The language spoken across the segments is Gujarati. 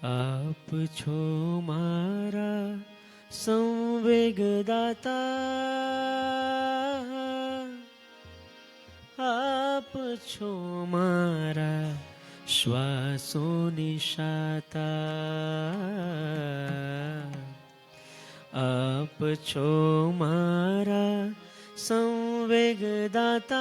આપ છો મારા સંવેગદાતા, આપ છો મારા શ્વાસો નિશાતા, આપ છો મારા સંવેગદાતા,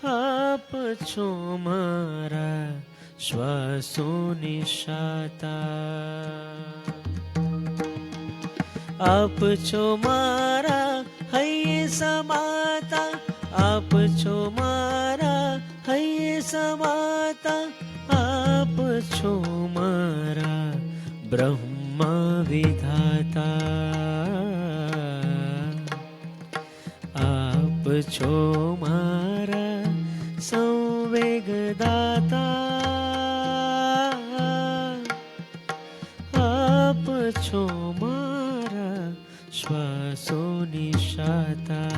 આપ છો મારા શ્વાસો નિશાતા, આપ છો મારા હૈયે સમાતા, આપ છો મારા હૈયે સમાતા, આપ છો મારા બ્રહ્મા વિધાતા, આપ છો મારા સંવેગદાતા, આપ છો મારા શ્વાસો નિશાતા.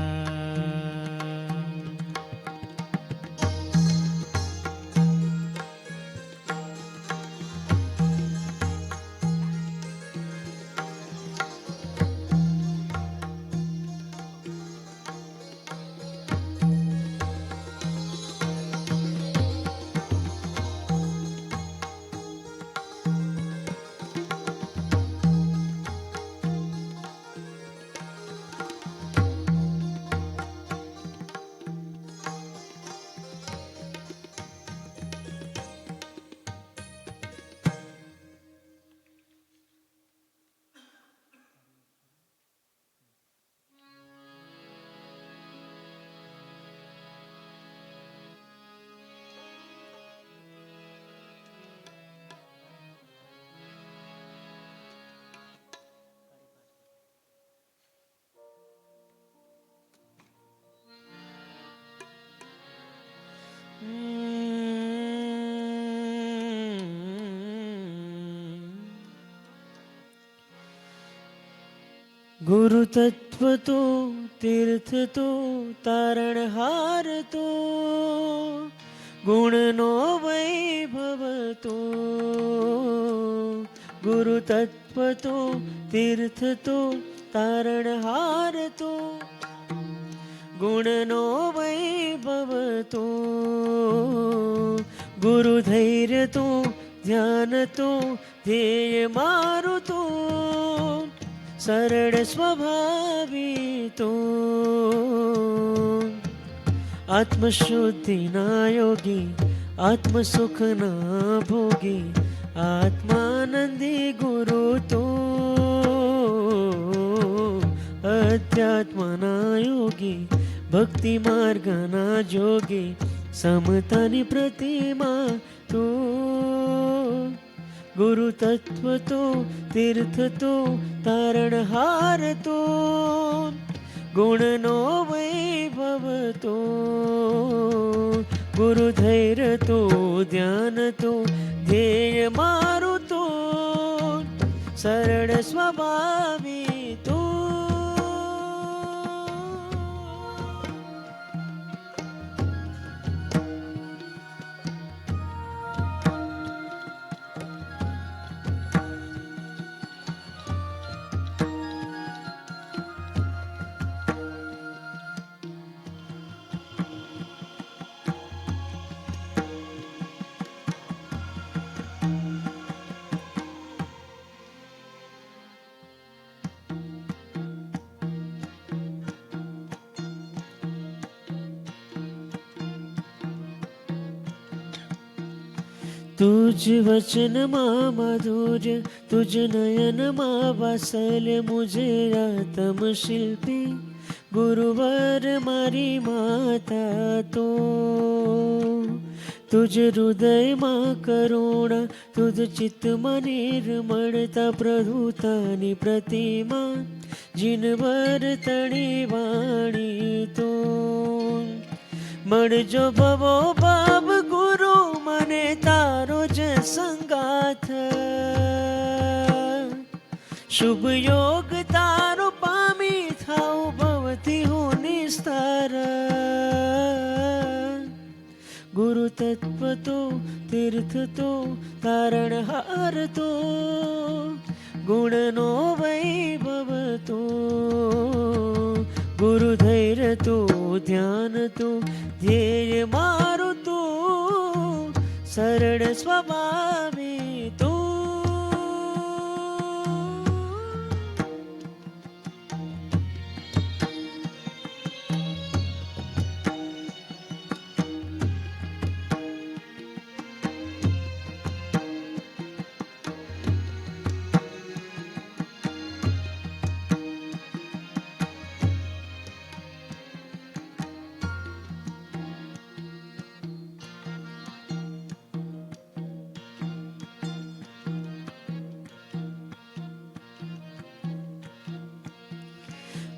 ગુરુ તત્વ તો તીર્થ તો તારણહાર તો ગુણનો વૈભવ તો, ગુરુ તત્વ તો તીર્થ તો તારણહાર તો ગુણનો વૈભવ તો, ગુરુ ધૈર્ય તો ધ્યાન તો ધ્યેય મારું તો સરળ સ્વભાવી તો, આત્મશુદ્ધિના યોગી આત્મસુખના ભોગી આત્માનંદી ગુરુ તો, અધ્યાત્મના યોગી ભક્તિ માર્ગના જોગી સમતાની પ્રતિમા તો, ગુરુ તત્વ તો તીર્થ તો તારણહાર તો ગુણનો વૈભવ તો, ગુરુ ધૈર્ય તો ધ્યાન તો ધ્યેય મારું તો સરળ સ્વભાવી તો, તુજ વચનમાં માધુર્ય તુજ નયનમાં વાત્સલ્ય મુજે આત્મ શિલ્પી ગુરુવર મારી માતા તો, તુજ હૃદયમાં કરુણા તુજ ચિત્તમાં નિર્મળતા પ્રભુતાની પ્રતિમા જીનવર તણી વાણી તો, મળજો ભવો બાબ ગુરુ મને તારો જ સંગાથ, શુભ યોગ તારો પામી થાઉ ભવથી હું નિસ્તાર, ગુરુ તત્વ તો તીર્થ તો તારણહાર તો ગુણનો વૈભવ તો ગુરુ ધૈર્ય તો ધ્યાન તો ધ્યેય મારું તો સરળ સ્વભાવી તો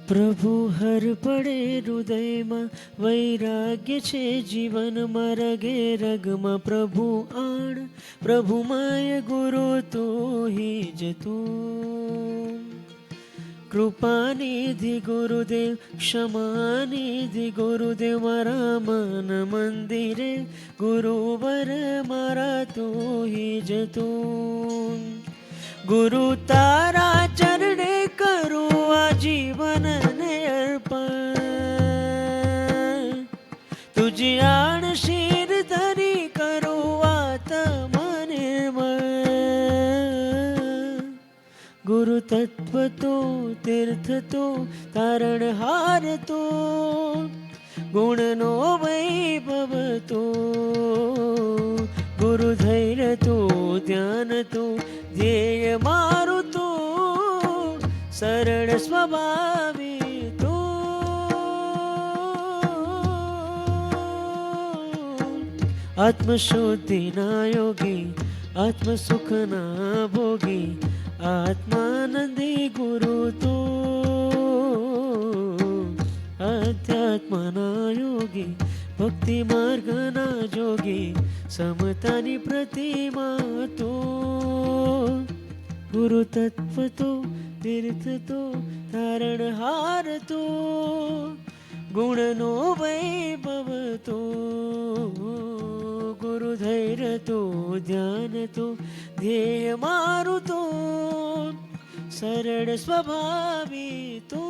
પ્રભુ હર પડે હૃદયમાં વૈરાગ્ય છે જીવનમાં રગે રગમાં પ્રભુ આણ પ્રભુમય ગુરુ તો હિ જતું કૃપાનિધિ ગુરુદેવ ક્ષમાનિધિ ગુરુદેવ મારા મન મંદિરે ગુરુવર મારા તો હિ જતું ગુરુ તારા ચરણે કરું આ જીવન ને અર્પણ તુજ આણ શીર ધરી કરું આત્મ નિર્મળ ગુરુ તત્વ તો તીર્થ તો તારણહાર તો ગુણનો વૈભવ તો ગુરુ ધૈર્ય તો ધ્યાન તો ધ્યેય મારું તો સરળ સ્વભાવી તો આત્મશુદ્ધિના યોગી આત્મસુખના ભોગી આત્માનંદી ગુરુ તો અધ્યાત્મના યોગી ભક્તિ માર્ગના જોગી સમતાની પ્રતિમા તો ગુરુ તત્વ તો તીર્થ તો તારણહાર તો ગુણનો વૈભવ તો ગુરુ ધૈર્ય તો ધ્યાન તો ધ્યેય મારું તો સરળ સ્વભાવી તો